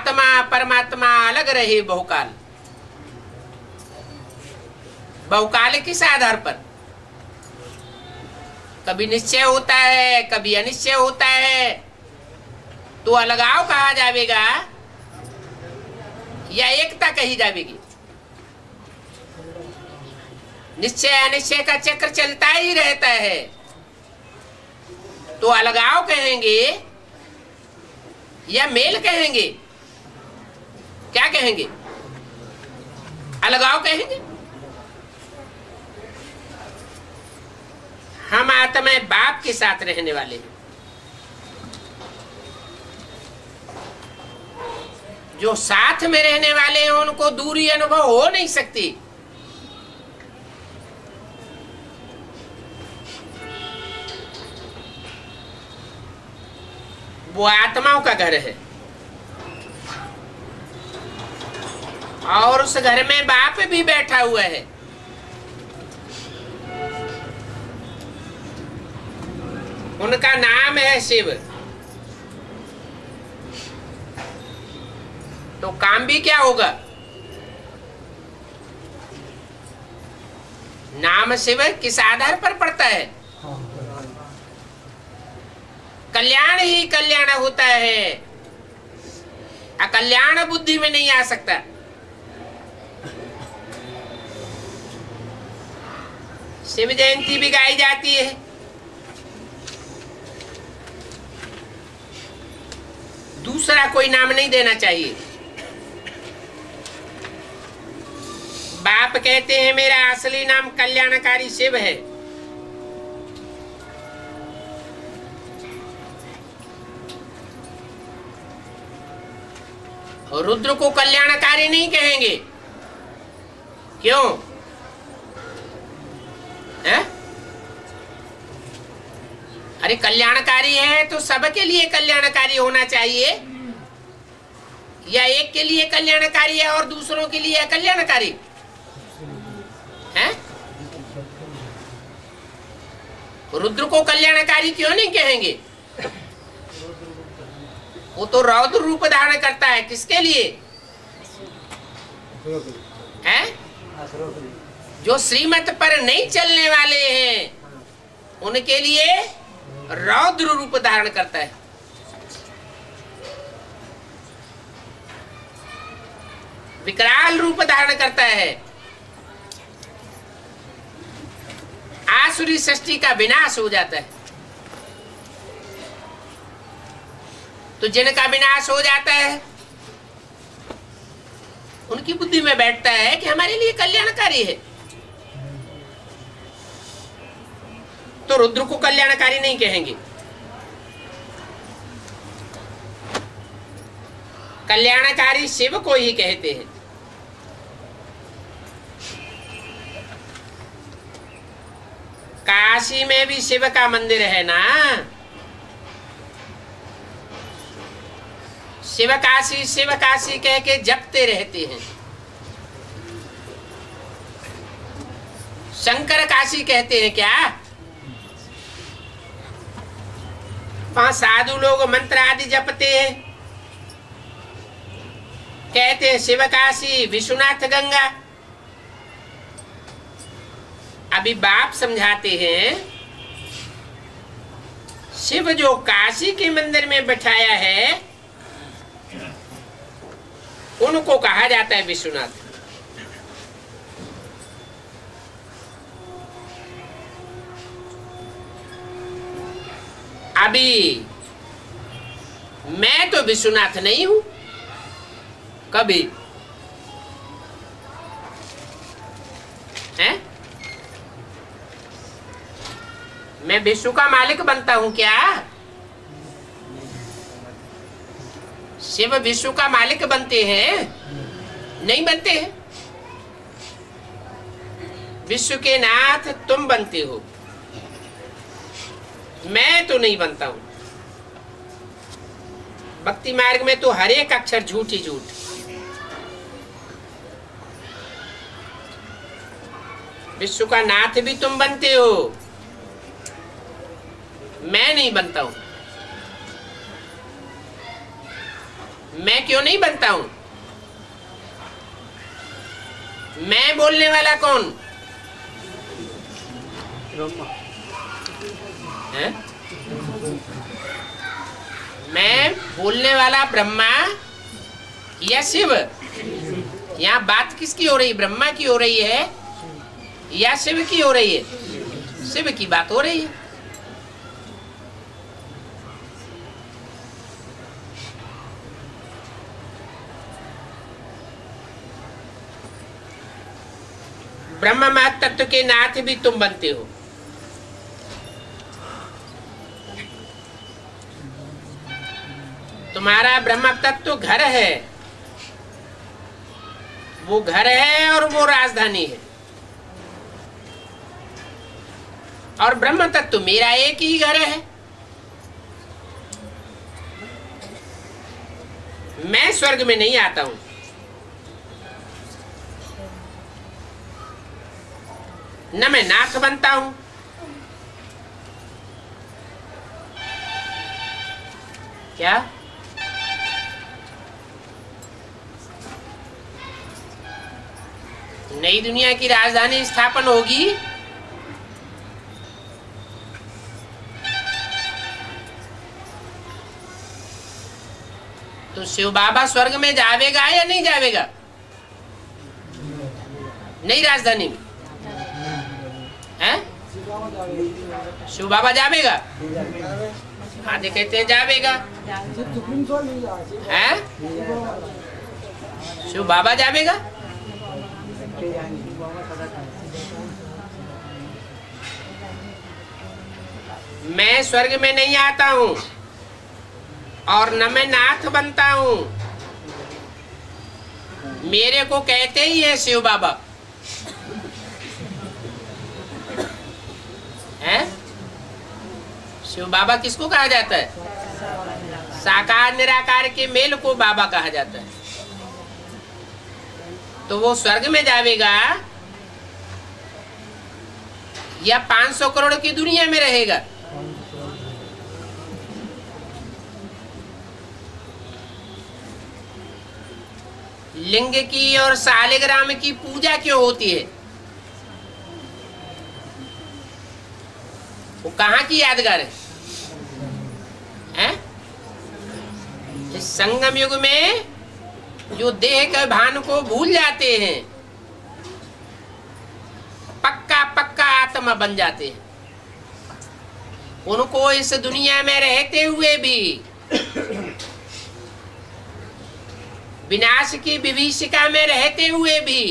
आत्मा परमात्मा अलग रहे बहुकाल। बहुकाल किस आधार पर? कभी निश्चय होता है, कभी अनिश्चय होता है। तो अलगाव कहा जाएगा या एकता कही जाएगी? निश्चय अनिश्चय का चक्र चलता ही रहता है। तो अलगाव कहेंगे या मेल कहेंगे? क्या कहेंगे? अलगाव कहेंगे। हम आत्मा बाप के साथ रहने वाले हैं। जो साथ में रहने वाले हैं उनको दूरी अनुभव हो नहीं सकती। वो आत्माओं का घर है और उस घर में बाप भी बैठा हुआ है। उनका नाम है शिव। तो काम भी क्या होगा? नाम शिव किस आधार पर पड़ता है? कल्याण ही कल्याण होता है, अकल्याण बुद्धि में नहीं आ सकता। शिव जयंती भी गाई जाती है। दूसरा कोई नाम नहीं देना चाहिए। बाप कहते हैं मेरा असली नाम कल्याणकारी शिव है। और रुद्र को कल्याणकारी नहीं कहेंगे। क्यों है? अरे कल्याणकारी है तो सबके लिए कल्याणकारी होना चाहिए, या एक के लिए कल्याणकारी है और दूसरों के लिए अकल्याणकारी है? रुद्र को कल्याणकारी क्यों नहीं कहेंगे? वो तो रौद्र रूप धारण करता है। किसके लिए है? जो श्रीमत पर नहीं चलने वाले हैं उनके लिए रौद्र रूप धारण करता है। विकराल रूप धारण करता है। आसुरी सृष्टि का विनाश हो जाता है। तो जिनका विनाश हो जाता है उनकी बुद्धि में बैठता है कि हमारे लिए कल्याणकारी है। तो रुद्र को कल्याणकारी नहीं कहेंगे। कल्याणकारी शिव को ही कहते हैं। काशी में भी शिव का मंदिर है ना। शिव काशी कह के जपते रहते हैं। शंकर काशी कहते हैं क्या? वहां साधु लोग मंत्र आदि जपते हैं, कहते हैं शिव काशी विश्वनाथ गंगा। अभी बाप समझाते हैं शिव जो काशी के मंदिर में बैठाया है उनको कहा जाता है विश्वनाथ। अभी मैं तो विश्वनाथ नहीं हूं कभी है। मैं विश्व का मालिक बनता हूं क्या? शिव विश्व का मालिक बनते हैं? नहीं बनते हैं। विश्व के नाथ तुम बनते हो, मैं तो नहीं बनता हूं। भक्ति मार्ग में तो हर एक अक्षर झूठ ही झूठ। विश्व का नाथ भी तुम बनते हो, मैं नहीं बनता हूं। मैं क्यों नहीं बनता हूं? मैं बोलने वाला कौन है? मैं बोलने वाला ब्रह्मा या शिव? यहाँ बात किसकी हो रही? ब्रह्मा की हो रही है या शिव की हो रही है? शिव की बात हो रही है। ब्रह्म महत तत्व के नाथ भी तुम बनते हो। तुम्हारा ब्रह्म तत्व घर है, वो घर है और वो राजधानी है। और ब्रह्म तत्व मेरा एक ही घर है। मैं स्वर्ग में नहीं आता हूं। न मैं नाथ बनता हूं, क्या? नई दुनिया की राजधानी स्थापन होगी तो शिव बाबा स्वर्ग में जावेगा या नहीं जावेगा? नई राजधानी में है? शिव बाबा जावेगा? आधे कहते हैं जावेगा है? शिव बाबा जावेगा? मैं स्वर्ग में नहीं आता हूं और न मैं नाथ बनता हूं। मेरे को कहते ही है शिव बाबा है? शिव बाबा किसको कहा जाता है? साकार निराकार के मेल को बाबा कहा जाता है। तो वो स्वर्ग में जावेगा या 500 करोड़ की दुनिया में रहेगा? लिंग की और शालिग्राम की पूजा क्यों होती है? वो कहाँ की यादगार है? हैं? इस संगम युग में जो देह के भान को भूल जाते हैं, पक्का पक्का आत्मा बन जाते हैं, उनको इस दुनिया में रहते हुए भी विनाश की विभीषिका में रहते हुए भी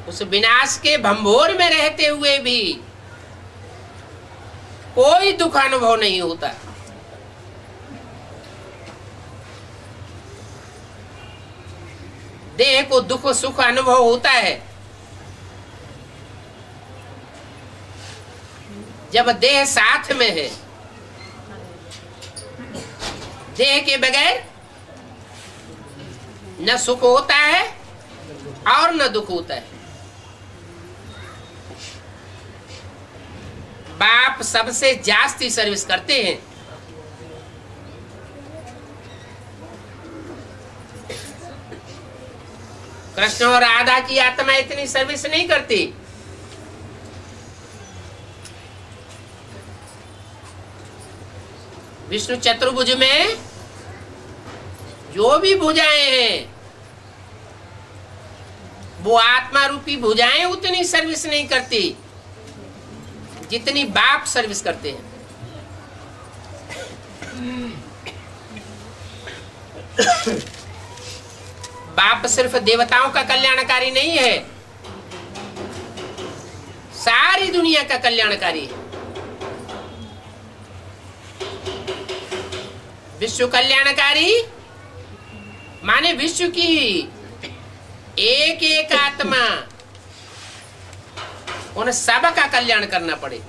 उस विनाश के भंभोर में रहते हुए भी कोई दुख अनुभव नहीं होता। देह को दुख सुख अनुभव होता है जब देह साथ में है। देह के बगैर न सुख होता है और न दुख होता है। बाप सबसे जास्ती सर्विस करते हैं। कृष्ण और राधा की आत्मा इतनी सर्विस नहीं करती। विष्णु चतुर्भुज में जो भी भुजाएं हैं वो आत्मा रूपी भुजाएं उतनी सर्विस नहीं करती जितनी बाप सर्विस करते हैं। बाप सिर्फ देवताओं का कल्याणकारी नहीं है, सारी दुनिया का कल्याणकारी है। विश्व कल्याणकारी माने विश्व की एक एक आत्मा, उन सब का कल्याण करना पड़े,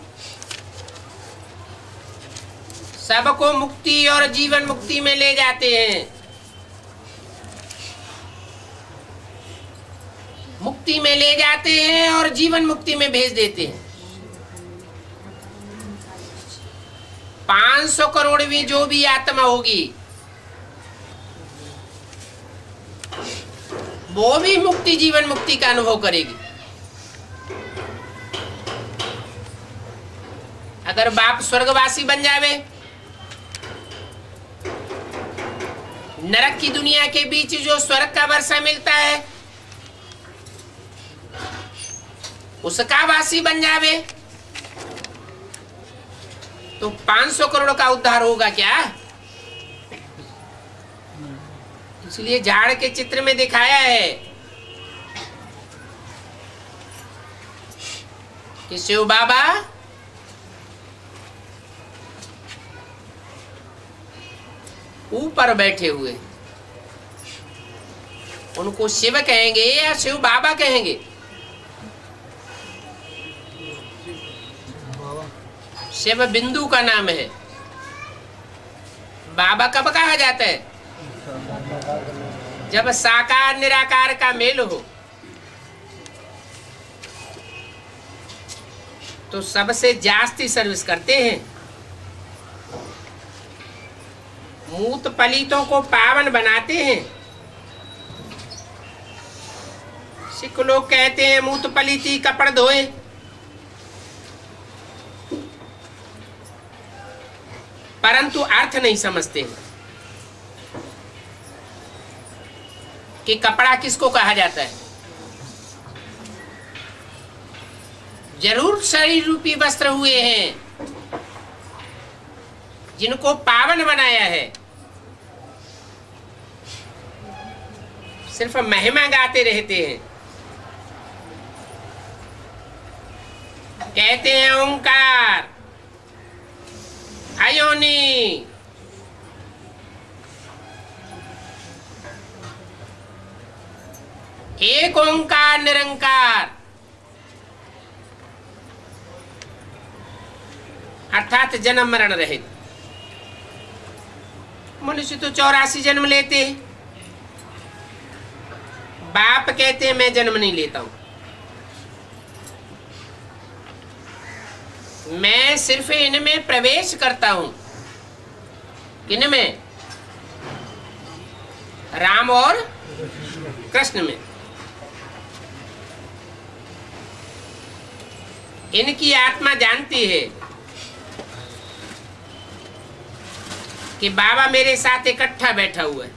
सबको मुक्ति और जीवन मुक्ति में ले जाते हैं। मुक्ति में ले जाते हैं और जीवन मुक्ति में भेज देते हैं। 500 करोड़वीं जो भी आत्मा होगी वो भी मुक्ति, जीवन मुक्ति का अनुभव करेगी। अगर बाप स्वर्गवासी बन जावे, नरक की दुनिया के बीच जो स्वर्ग का वर्षा मिलता है उसका वासी बन जावे, तो 500 करोड़ का उद्धार होगा क्या? इसलिए झाड़ के चित्र में दिखाया है कि शिव बाबा ऊपर बैठे हुए, उनको शिव कहेंगे या शिव बाबा कहेंगे? शिव बिंदु का नाम है, बाबा कब कहा जाता है? जब साकार निराकार का मेल हो। तो सबसे जास्ती सर्विस करते हैं, मूत पलितों को पावन बनाते हैं। सिख लोग कहते हैं मूत पलिती कपड़ धोए, परंतु अर्थ नहीं समझते हैं कि कपड़ा किसको कहा जाता है। जरूर शरीर रूपी वस्त्र हुए हैं जिनको पावन बनाया है, सिर्फ महिमा गाते रहते हैं। कहते हैं ओंकार अयोनी, एक ओंकार निरंकार, अर्थात जन्म मरण रहित। मनुष्य तो 84 जन्म लेते हैं, बाप कहते हैं मैं जन्म नहीं लेता हूं, मैं सिर्फ इनमें प्रवेश करता हूं। किनमें? राम और कृष्ण में। इनकी आत्मा जानती है कि बाबा मेरे साथ इकट्ठा बैठा हुआ है।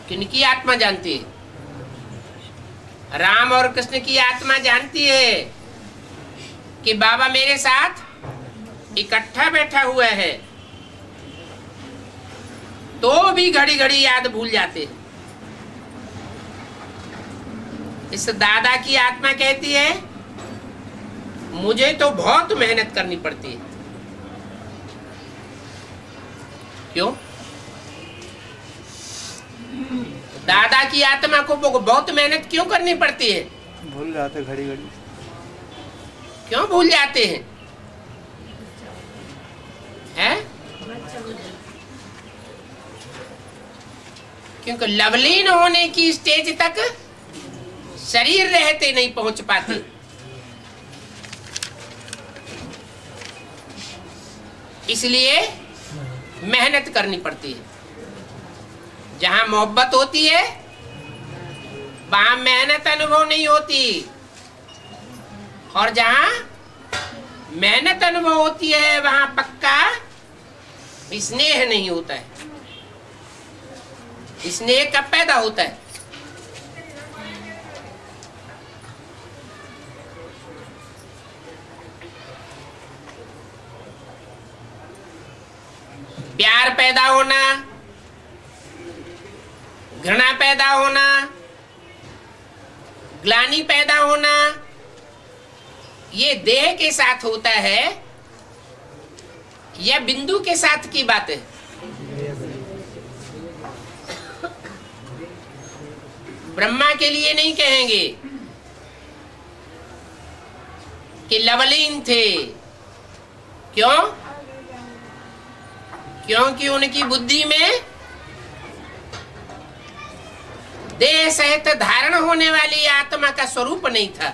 किनकी आत्मा जानती है? राम और कृष्ण की आत्मा जानती है कि बाबा मेरे साथ इकट्ठा बैठा हुआ है, तो भी घड़ी घड़ी याद भूल जाते हैं। इस दादा की आत्मा कहती है मुझे तो बहुत मेहनत करनी पड़ती है। क्यों? दादा की आत्मा को बहुत मेहनत क्यों करनी पड़ती है? भूल जाते घड़ी घड़ी। क्यों भूल जाते हैं? हैं? क्योंकि लवलीन होने की स्टेज तक शरीर रहते नहीं पहुंच पाते। इसलिए मेहनत करनी पड़ती है। जहां मोहब्बत होती है वहां मेहनत अनुभव नहीं होती, और जहां मेहनत अनुभव होती है वहां पक्का स्नेह नहीं होता है। स्नेह कब पैदा होता है? प्यार पैदा होना, घृणा पैदा होना, ग्लानि पैदा होना, ये देह के साथ होता है या बिंदु के साथ की बात है? ब्रह्मा के लिए नहीं कहेंगे कि लवलीन थे। क्यों? क्योंकि उनकी बुद्धि में देह सहित धारण होने वाली आत्मा का स्वरूप नहीं था।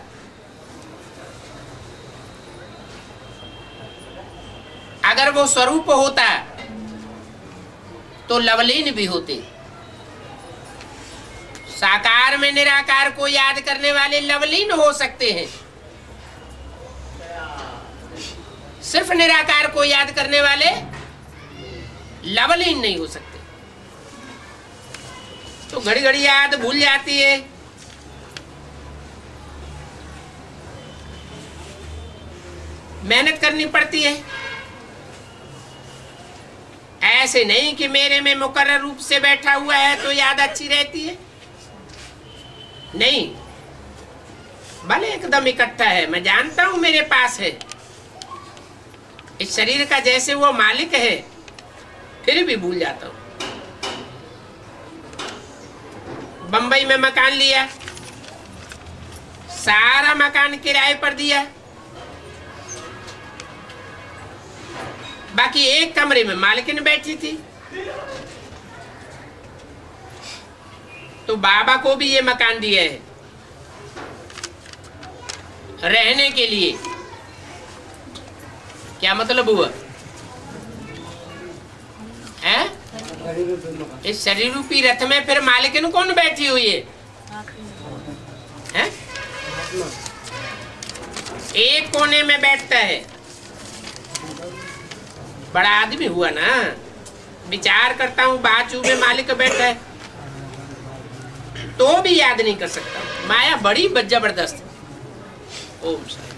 अगर वो स्वरूप होता तो लवलीन भी होते। साकार में निराकार को याद करने वाले लवलीन हो सकते हैं, सिर्फ निराकार को याद करने वाले लवलीन नहीं हो सकते। तो घड़ी घड़ी याद भूल जाती है। मेहनत करनी पड़ती है। ऐसे नहीं कि मेरे में मुकर्रर रूप से बैठा हुआ है तो याद अच्छी रहती है, नहीं। भले एकदम इकट्ठा है, मैं जानता हूं मेरे पास है, इस शरीर का जैसे वो मालिक है, फिर भी भूल जाता हूं। बंबई में मकान लिया, सारा मकान किराए पर दिया, बाकी एक कमरे में मालकिन बैठी थी। तो बाबा को भी ये मकान दिया है रहने के लिए। क्या मतलब हुआ? है? इस शरीर रूपी रथ में फिर मालकिन कौन बैठी हुई है? एक कोने में बैठता है। बड़ा आदमी हुआ ना, विचार करता हूँ बाजू में मालिक बैठा है तो भी याद नहीं कर सकता। माया बड़ी जबरदस्त। ओम शांति।